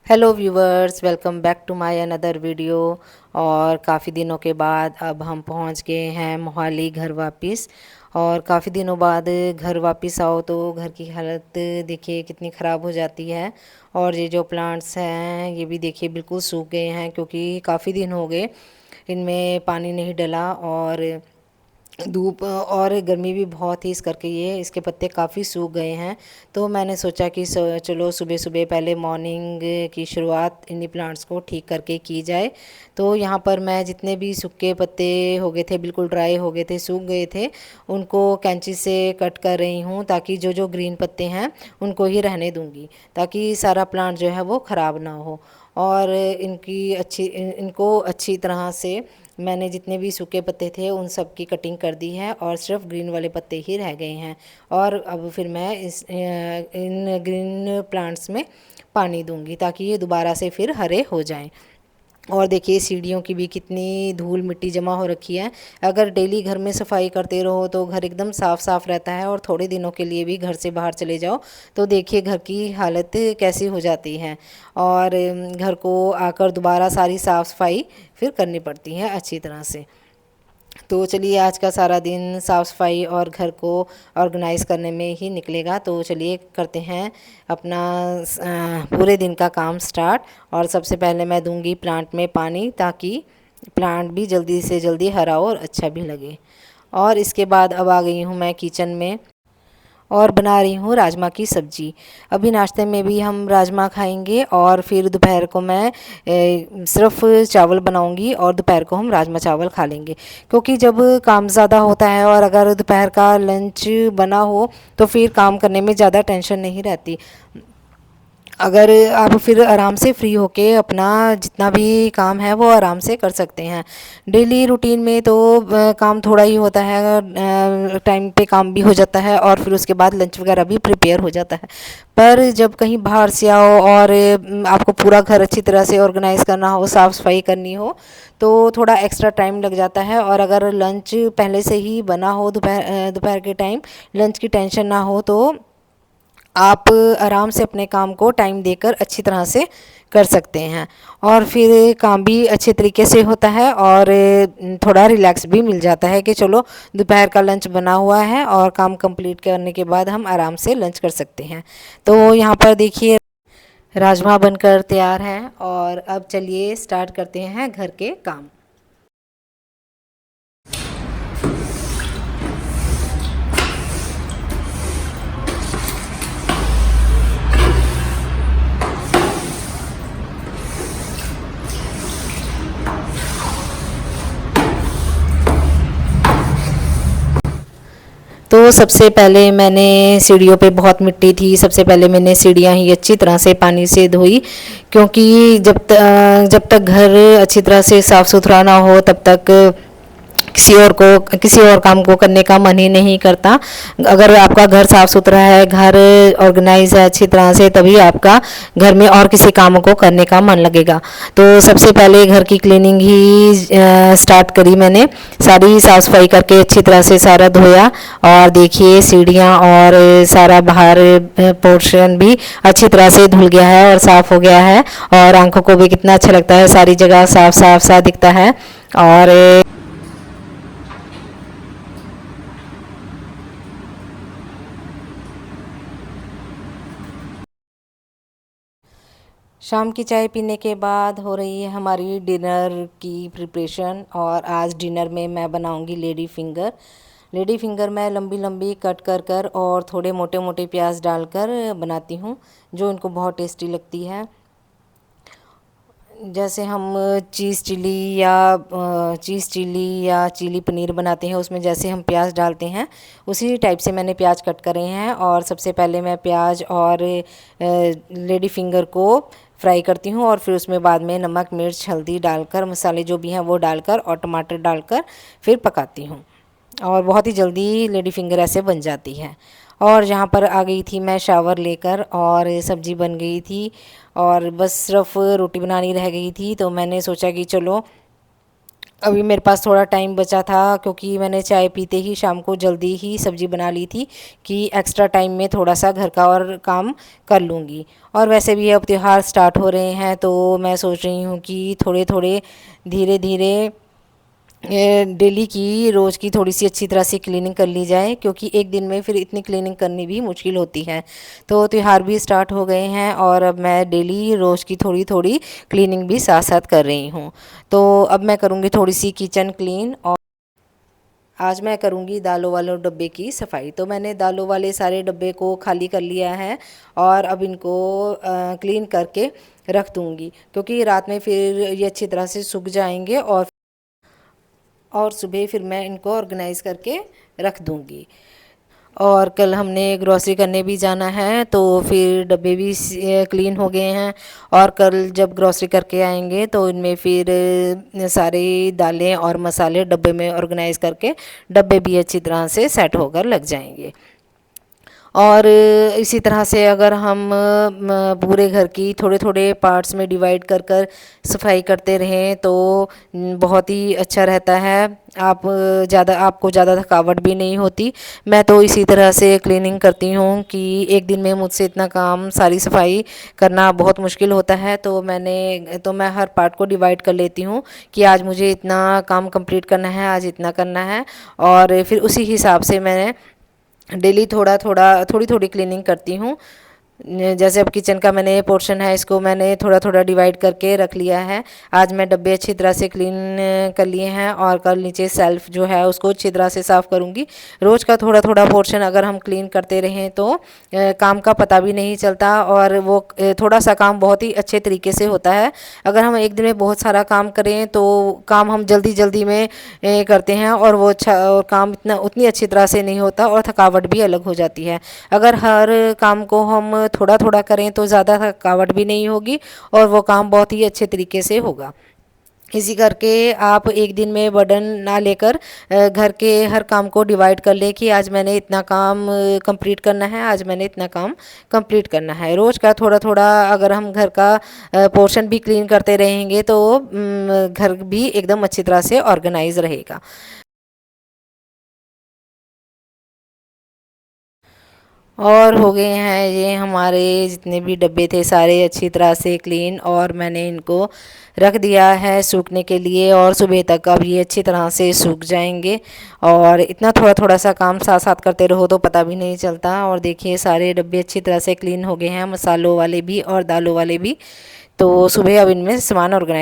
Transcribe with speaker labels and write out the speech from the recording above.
Speaker 1: Hello viewers, welcome back to my another video. और काफ़ी दिनों के बाद अब हम पहुंच गए हैं मोहाली घर वापस। और काफ़ी दिनों बाद घर वापस आओ तो घर की हालत देखिए कितनी ख़राब हो जाती है। और ये जो प्लांट्स हैं ये भी देखिए बिल्कुल सूख गए हैं, क्योंकि काफ़ी दिन हो गए इनमें पानी नहीं डला। और धूप और गर्मी भी बहुत थी, इस करके ये इसके पत्ते काफ़ी सूख गए हैं। तो मैंने सोचा कि चलो सुबह सुबह पहले मॉर्निंग की शुरुआत इन्हीं प्लांट्स को ठीक करके की जाए। तो यहाँ पर मैं जितने भी सूखे पत्ते हो गए थे, बिल्कुल ड्राई हो गए थे, सूख गए थे, उनको कैंची से कट कर रही हूँ, ताकि जो जो ग्रीन पत्ते हैं उनको ही रहने दूँगी, ताकि सारा प्लांट जो है वो ख़राब ना हो। और इनको अच्छी तरह से मैंने जितने भी सूखे पत्ते थे उन सब की कटिंग कर दी है, और सिर्फ ग्रीन वाले पत्ते ही रह गए हैं। और अब फिर मैं इन ग्रीन प्लांट्स में पानी दूंगी, ताकि ये दोबारा से फिर हरे हो जाएं। और देखिए सीढ़ियों की भी कितनी धूल मिट्टी जमा हो रखी है। अगर डेली घर में सफाई करते रहो तो घर एकदम साफ़ साफ़ रहता है, और थोड़े दिनों के लिए भी घर से बाहर चले जाओ तो देखिए घर की हालत कैसी हो जाती है। और घर को आकर दोबारा सारी साफ़ सफाई फिर करनी पड़ती है अच्छी तरह से। तो चलिए आज का सारा दिन साफ़ सफाई और घर को ऑर्गेनाइज़ करने में ही निकलेगा। तो चलिए करते हैं अपना पूरे दिन का काम स्टार्ट। और सबसे पहले मैं दूंगी प्लांट में पानी, ताकि प्लांट भी जल्दी से जल्दी हरा और अच्छा भी लगे। और इसके बाद अब आ गई हूँ मैं किचन में और बना रही हूँ राजमा की सब्ज़ी। अभी नाश्ते में भी हम राजमा खाएंगे, और फिर दोपहर को मैं सिर्फ चावल बनाऊंगी, और दोपहर को हम राजमा चावल खा लेंगे। क्योंकि जब काम ज़्यादा होता है और अगर दोपहर का लंच बना हो तो फिर काम करने में ज़्यादा टेंशन नहीं रहती। अगर आप फिर आराम से फ्री होके अपना जितना भी काम है वो आराम से कर सकते हैं। डेली रूटीन में तो काम थोड़ा ही होता है, टाइम पे काम भी हो जाता है, और फिर उसके बाद लंच वगैरह भी प्रिपेयर हो जाता है। पर जब कहीं बाहर से आओ और आपको पूरा घर अच्छी तरह से ऑर्गेनाइज़ करना हो, साफ़ सफाई करनी हो, तो थोड़ा एक्स्ट्रा टाइम लग जाता है। और अगर लंच पहले से ही बना हो, दोपहर के टाइम लंच की टेंशन ना हो, तो आप आराम से अपने काम को टाइम देकर अच्छी तरह से कर सकते हैं। और फिर काम भी अच्छे तरीके से होता है, और थोड़ा रिलैक्स भी मिल जाता है कि चलो दोपहर का लंच बना हुआ है और काम कंप्लीट करने के बाद हम आराम से लंच कर सकते हैं। तो यहाँ पर देखिए राजमा बनकर तैयार हैं, और अब चलिए स्टार्ट करते हैं घर के काम। तो सबसे पहले मैंने सीढ़ियों पे बहुत मिट्टी थी, सबसे पहले मैंने सीढ़ियाँ ही अच्छी तरह से पानी से धोई। क्योंकि जब तक घर अच्छी तरह से साफ़ सुथरा ना हो तब तक किसी और काम को करने का मन ही नहीं करता। अगर आपका घर साफ़ सुथरा है, घर ऑर्गेनाइज है अच्छी तरह से, तभी आपका घर में और किसी काम को करने का मन लगेगा। तो सबसे पहले घर की क्लीनिंग ही स्टार्ट करी मैंने। सारी साफ़ सफाई करके अच्छी तरह से सारा धोया, और देखिए सीढ़ियाँ और सारा बाहर पोर्शन भी अच्छी तरह से धुल गया है और साफ़ हो गया है। और आंखों को भी कितना अच्छा लगता है, सारी जगह साफ साफ सा दिखता है। और शाम की चाय पीने के बाद हो रही है हमारी डिनर की प्रिपरेशन। और आज डिनर में मैं बनाऊंगी लेडी फिंगर। लेडी फिंगर मैं लंबी लंबी कट कर कर और थोड़े मोटे मोटे प्याज डालकर बनाती हूँ, जो इनको बहुत टेस्टी लगती है। जैसे हम चीज़ चिली या चिली पनीर बनाते हैं, उसमें जैसे हम प्याज डालते हैं उसी टाइप से मैंने प्याज कट करे हैं। और सबसे पहले मैं प्याज और लेडी फिंगर को फ्राई करती हूँ, और फिर उसमें बाद में नमक मिर्च हल्दी डालकर, मसाले जो भी हैं वो डालकर और टमाटर डालकर फिर पकाती हूँ। और बहुत ही जल्दी लेडी फिंगर ऐसे बन जाती है। और यहाँ पर आ गई थी मैं शावर लेकर, और सब्ज़ी बन गई थी, और बस सिर्फ रोटी बनानी रह गई थी। तो मैंने सोचा कि चलो अभी मेरे पास थोड़ा टाइम बचा था क्योंकि मैंने चाय पीते ही शाम को जल्दी ही सब्ज़ी बना ली थी कि एक्स्ट्रा टाइम में थोड़ा सा घर का और काम कर लूँगी। और वैसे भी अब त्योहार स्टार्ट हो रहे हैं तो मैं सोच रही हूँ कि थोड़े थोड़े धीरे धीरे डेली की रोज़ की थोड़ी सी अच्छी तरह से क्लीनिंग कर ली जाए, क्योंकि एक दिन में फिर इतनी क्लीनिंग करनी भी मुश्किल होती है। तो त्योहार भी स्टार्ट हो गए हैं और अब मैं डेली रोज़ की थोड़ी थोड़ी क्लीनिंग भी साथ साथ कर रही हूँ। तो अब मैं करूँगी थोड़ी सी किचन क्लीन, और आज मैं करूँगी दालों वाले डब्बे की सफाई। तो मैंने दालों वाले सारे डब्बे को खाली कर लिया है और अब इनको क्लीन करके रख दूँगी, क्योंकि रात में फिर ये अच्छी तरह से सूख जाएंगे और सुबह फिर मैं इनको ऑर्गेनाइज़ करके रख दूँगी। और कल हमने ग्रॉसरी करने भी जाना है तो फिर डब्बे भी क्लीन हो गए हैं, और कल जब ग्रॉसरी करके आएंगे तो इनमें फिर सारी दालें और मसाले डब्बे में ऑर्गेनाइज़ करके डब्बे भी अच्छी तरह से सेट होकर लग जाएंगे। और इसी तरह से अगर हम पूरे घर की थोड़े थोड़े पार्ट्स में डिवाइड कर कर सफाई करते रहें तो बहुत ही अच्छा रहता है। आपको ज़्यादा थकावट भी नहीं होती। मैं तो इसी तरह से क्लीनिंग करती हूँ कि एक दिन में मुझसे इतना काम सारी सफाई करना बहुत मुश्किल होता है, तो मैं हर पार्ट को डिवाइड कर लेती हूँ कि आज मुझे इतना काम कंप्लीट करना है, आज इतना करना है, और फिर उसी हिसाब से मैं डेली थोड़ी थोड़ी क्लीनिंग करती हूँ। जैसे अब किचन का मैंने पोर्शन है, इसको मैंने थोड़ा थोड़ा डिवाइड करके रख लिया है। आज मैं डब्बे अच्छी तरह से क्लीन कर लिए हैं और कल नीचे सेल्फ जो है उसको अच्छी तरह से साफ़ करूँगी। रोज़ का थोड़ा थोड़ा पोर्शन अगर हम क्लीन करते रहें तो काम का पता भी नहीं चलता, और वो थोड़ा सा काम बहुत ही अच्छे तरीके से होता है। अगर हम एक दिन में बहुत सारा काम करें तो काम हम जल्दी जल्दी में करते हैं और वो अच्छा, और काम उतनी अच्छी तरह से नहीं होता और थकावट भी अलग हो जाती है। अगर हर काम को हम थोड़ा थोड़ा करें तो ज़्यादा थकावट भी नहीं होगी और वो काम बहुत ही अच्छे तरीके से होगा। इसी करके आप एक दिन में बर्डन ना लेकर घर के हर काम को डिवाइड कर लें कि आज मैंने इतना काम कंप्लीट करना है, आज मैंने इतना काम कंप्लीट करना है। रोज़ का थोड़ा थोड़ा अगर हम घर का पोर्शन भी क्लीन करते रहेंगे तो घर भी एकदम अच्छी तरह से ऑर्गेनाइज रहेगा। और हो गए हैं ये हमारे जितने भी डब्बे थे सारे अच्छी तरह से क्लीन, और मैंने इनको रख दिया है सूखने के लिए, और सुबह तक अब ये अच्छी तरह से सूख जाएंगे। और इतना थोड़ा थोड़ा सा काम साथ साथ करते रहो तो पता भी नहीं चलता। और देखिए सारे डब्बे अच्छी तरह से क्लीन हो गए हैं, मसालों वाले भी और दालों वाले भी। तो सुबह अब इनमें सामान ऑर्गेनाइज